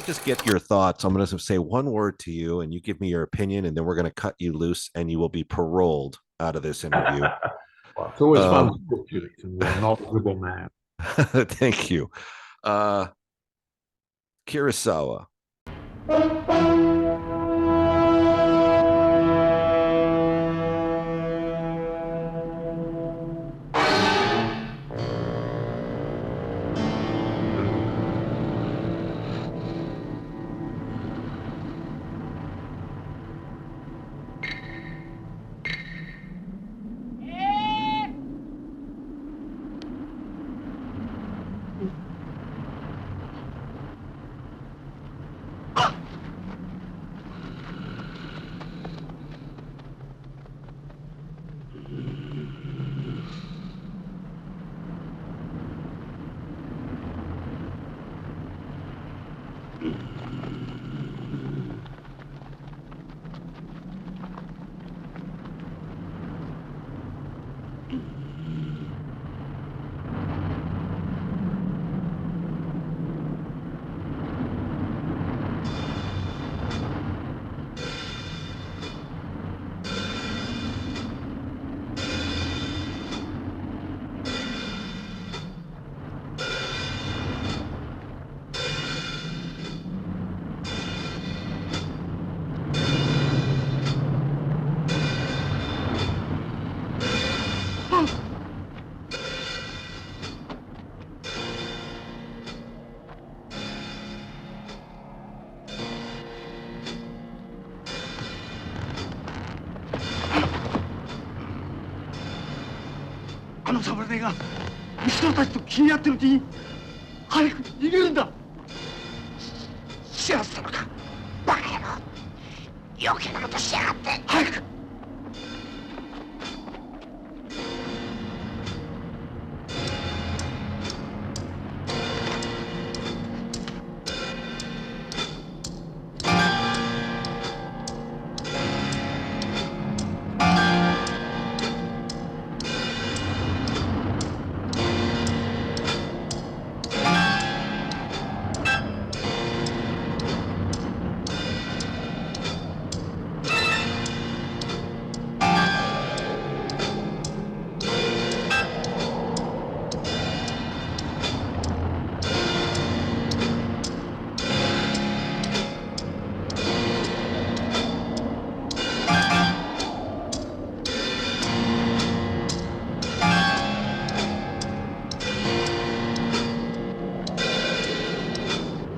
just get your thoughts. I'm going to say one word to you, and you give me your opinion, and then we're going to cut you loose, and you will be paroled out of this interview. Well, it's always fun to talk to you. You're a knowledgeable man. Thank you. Kurosawa.侍が人たちと気になってるうちに早く逃げるんだ。知らせたのか、バカ野郎。余計なことしやがって。早く。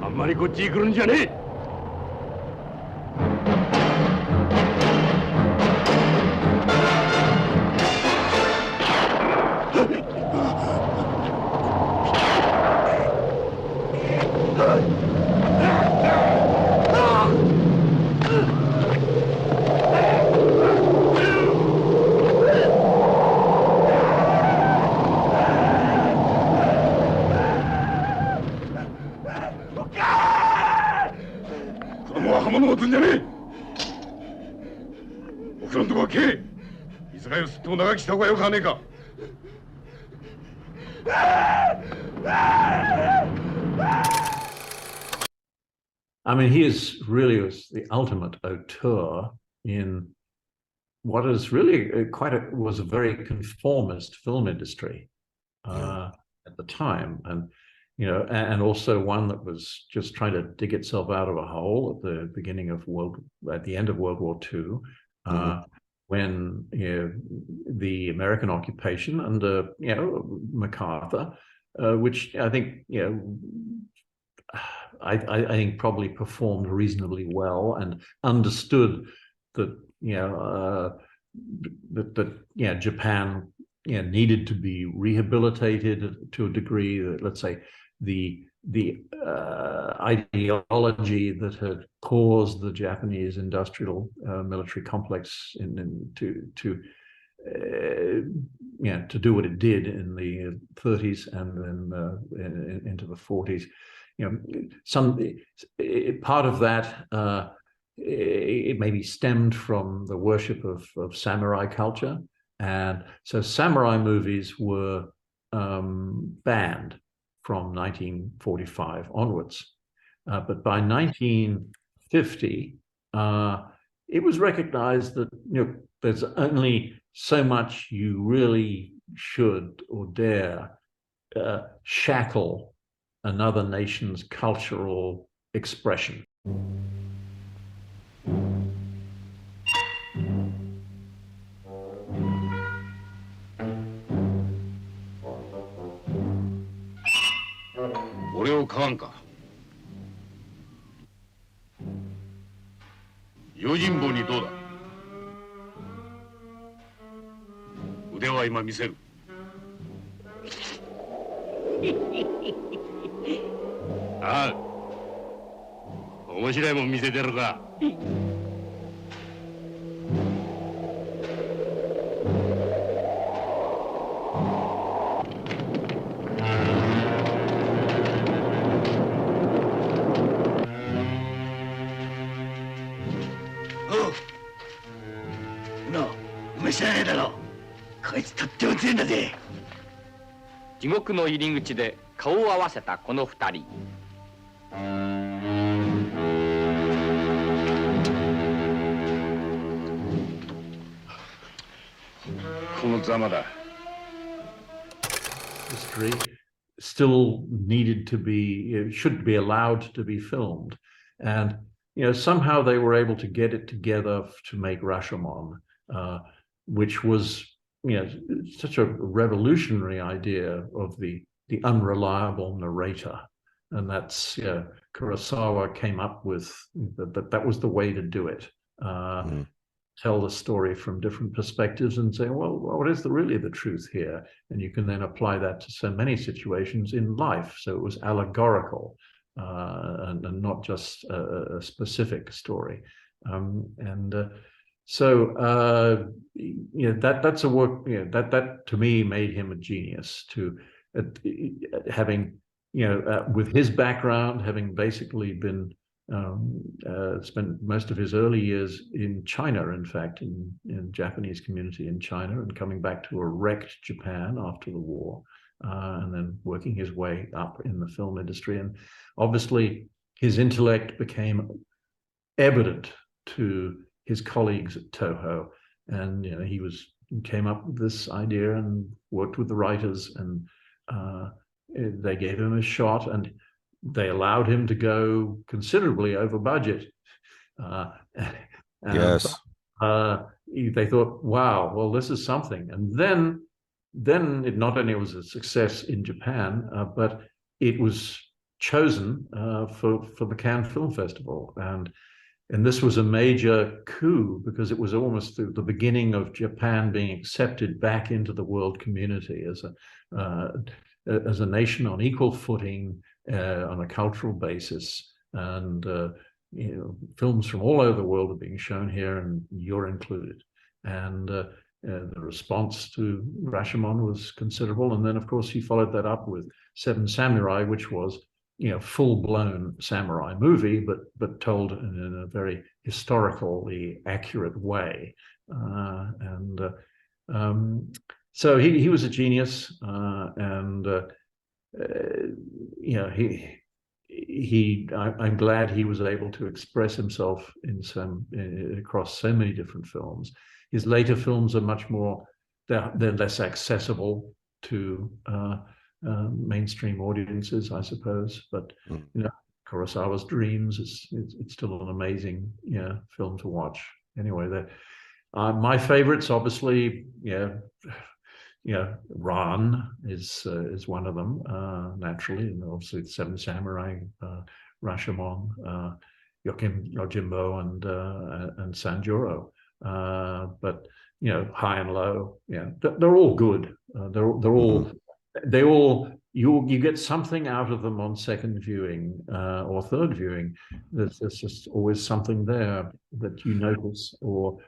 あんまりこっちに来るんじゃねえ。長きした方がよくはねえか。I mean, he is really was the ultimate auteur in what is really was a very conformist film industry at the time, and and also one that was just trying to dig itself out of a hole at the beginning of at the end of World War II. When the American occupation under MacArthur, which I think I think probably performed reasonably well and understood that that Japan needed to be rehabilitated to a degree. That, let's say, the ideology that had caused the Japanese industrial military complex to do what it did in the 30s and then into the 40s. Part of that it maybe stemmed from the worship of samurai culture, and so samurai movies were banned from 1945 onwards. But by 1950, it was recognized that there's only so much you really should or dare shackle another nation's cultural expression. 俺を買わんか。用心棒にどうだ。腕は今見せる。ああ、面白いもん見せてるか。知らねえだろ。こいつとっても強いんだぜ。地獄の入り口で顔を合わせたこの二人。このざまだ。History still needed to be, should be allowed to be filmed, and somehow they were able to get it together to make Rashomon. Which was, such a revolutionary idea of the unreliable narrator, and that's Kurosawa came up with that was the way to do it. Tell the story from different perspectives and say, well, what is really the truth here? And you can then apply that to so many situations in life. So it was allegorical and not just a specific story. So that's a work that to me made him a genius. To having with his background, having basically been spent most of his early years in China, in fact, in Japanese community in China, and coming back to a wrecked Japan after the war, and then working his way up in the film industry, and obviously his intellect became evident to his colleagues at Toho, and he came up with this idea and worked with the writers, and they gave him a shot, and they allowed him to go considerably over budget. Yes. They thought, wow, well, this is something, and then it not only was a success in Japan, but it was chosen for the Cannes Film Festival, and this was a major coup because it was almost the beginning of Japan being accepted back into the world community as a nation on equal footing on a cultural basis. And films from all over the world are being shown here, and you're included. And the response to Rashomon was considerable. And then, of course, he followed that up with Seven Samurai, which was full-blown samurai movie, but told in a very historically accurate way. So he was a genius, and I'm glad he was able to express himself across so many different films. His later films are much more, they're less accessible to mainstream audiences, I suppose, but Kurosawa's Dreams it's still an amazing film to watch. Anyway, my favorites, obviously, Ran is one of them, naturally, and obviously the Seven Samurai, Rashomon, Yojimbo, and Sanjuro. But High and Low, they're all good. They all you get something out of them on second viewing or third viewing. There's just always something there that you notice, or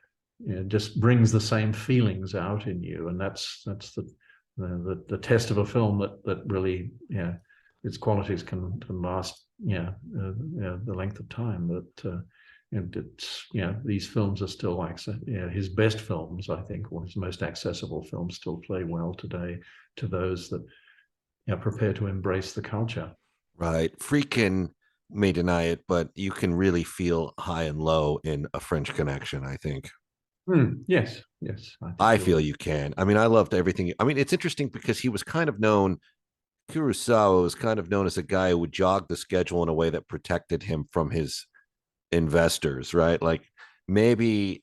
just brings the same feelings out in you, and that's the test of a film that really its qualities can last the length of time. But these films are still like his best films, I think, or his most accessible films, still play well today to those that prepare to embrace the culture. Right. Freaking may deny it, but you can really feel high and low in A French Connection, I think. Yes. I feel you can. I mean, I loved everything. I mean, it's interesting because he was kind of known, Kurosawa was kind of known as a guy who would jog the schedule in a way that protected him from his investors, right? Like, maybe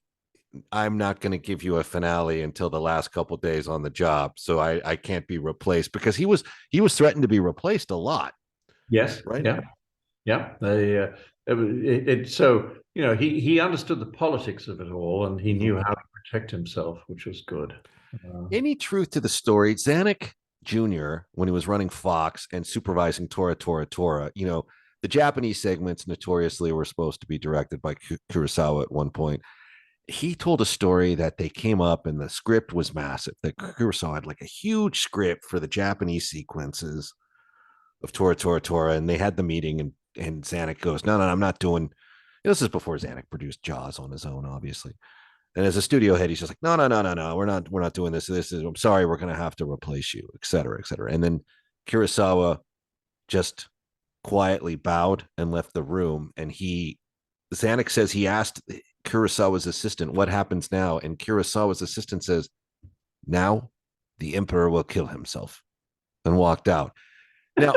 I'm not going to give you a finale until the last couple days on the job, so I can't be replaced, because he was threatened to be replaced a lot. Yes. Right. Yeah. So he understood the politics of it all, and he knew how to protect himself, which was good. Any truth to the story? Zanuck Jr., when he was running Fox and supervising Tora, the Japanese segments notoriously were supposed to be directed by Kurosawa at one point. He told a story that they came up and the script was massive. That Kurosawa had like a huge script for the Japanese sequences of Tora, and they had the meeting, and Zanuck goes, no, I'm not doing. This is before Zanuck produced Jaws on his own, obviously. And as a studio head, he's just like, no, we're not doing this. I'm sorry, we're going to have to replace you, et cetera, et cetera. And then Kurosawa just quietly bowed and left the room. And Zanuck says he asked Kurosawa's assistant, what happens now? And Kurosawa's assistant says, now the emperor will kill himself, and walked out. Now,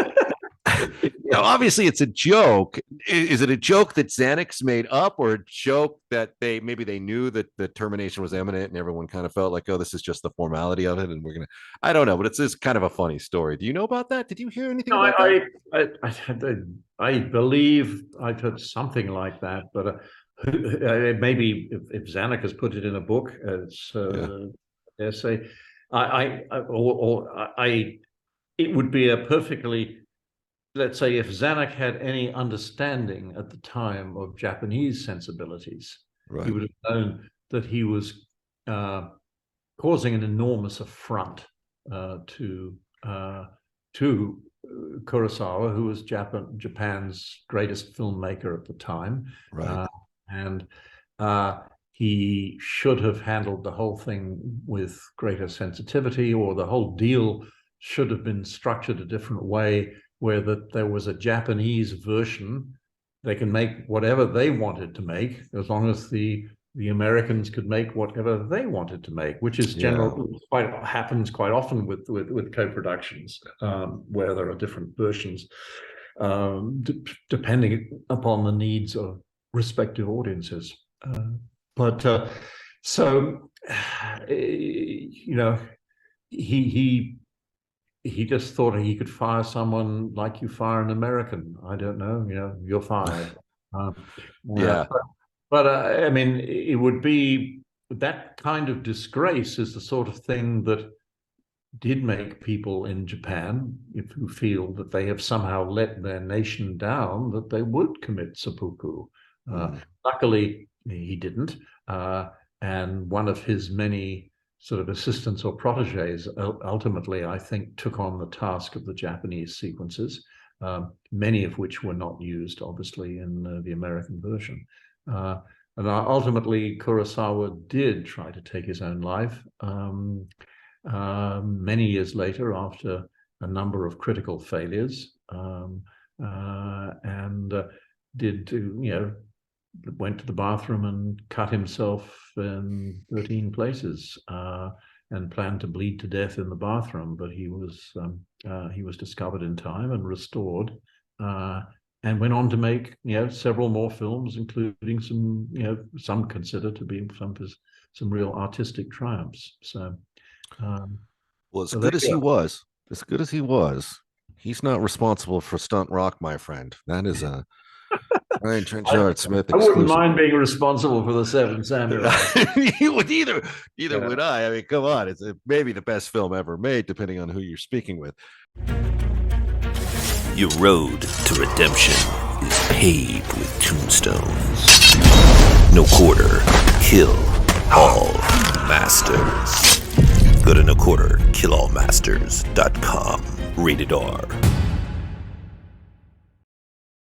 obviously it's a joke. Is it a joke that Zanuck's made up, or a joke that they knew that the termination was imminent and everyone kind of felt like, oh, this is just the formality of it, and we're gonna, I don't know, but it's kind of a funny story. Do you know about that? Did you hear anything about that? I believe I've heard something like that, but maybe if Zanuck has put it in a book, it's essay. It would be a perfectly, let's say, if Zanuck had any understanding at the time of Japanese sensibilities, right, he would have known that he was causing an enormous affront to Kurosawa, who was Japan's greatest filmmaker at the time. Right. And he should have handled the whole thing with greater sensitivity, or the whole deal should have been structured a different way, where there was a Japanese version. They can make whatever they wanted to make, as long as the Americans could make whatever they wanted to make, which is happens quite often with co-productions, where there are different versions, depending upon the needs of respective audiences. He just thought he could fire someone like you fire an American. I don't know, you're fired. But I mean, it would be, that kind of disgrace is the sort of thing that did make people in Japan, who feel that they have somehow let their nation down, that they would commit seppuku. Luckily, he didn't. And one of his many sort of assistants or proteges ultimately, I think, took on the task of the Japanese sequences, many of which were not used, obviously, in the American version. And ultimately, Kurosawa did try to take his own life many years later, after a number of critical failures, and went to the bathroom and cut himself in 13 places, and planned to bleed to death in the bathroom. But he was discovered in time and restored, and went on to make several more films, including some consider to be some real artistic triumphs. So, as good as he was, he's not responsible for stunt rock, my friend. That is a Ryan Trenchard-Smith. I wouldn't mind being responsible for the Seven Samurai. You would either would I. I mean, come on, it's maybe the best film ever made, depending on who you're speaking with. Your road to redemption is paved with tombstones. No quarter, kill all masters. Go to noquarterkillallmasters.com. Rated R.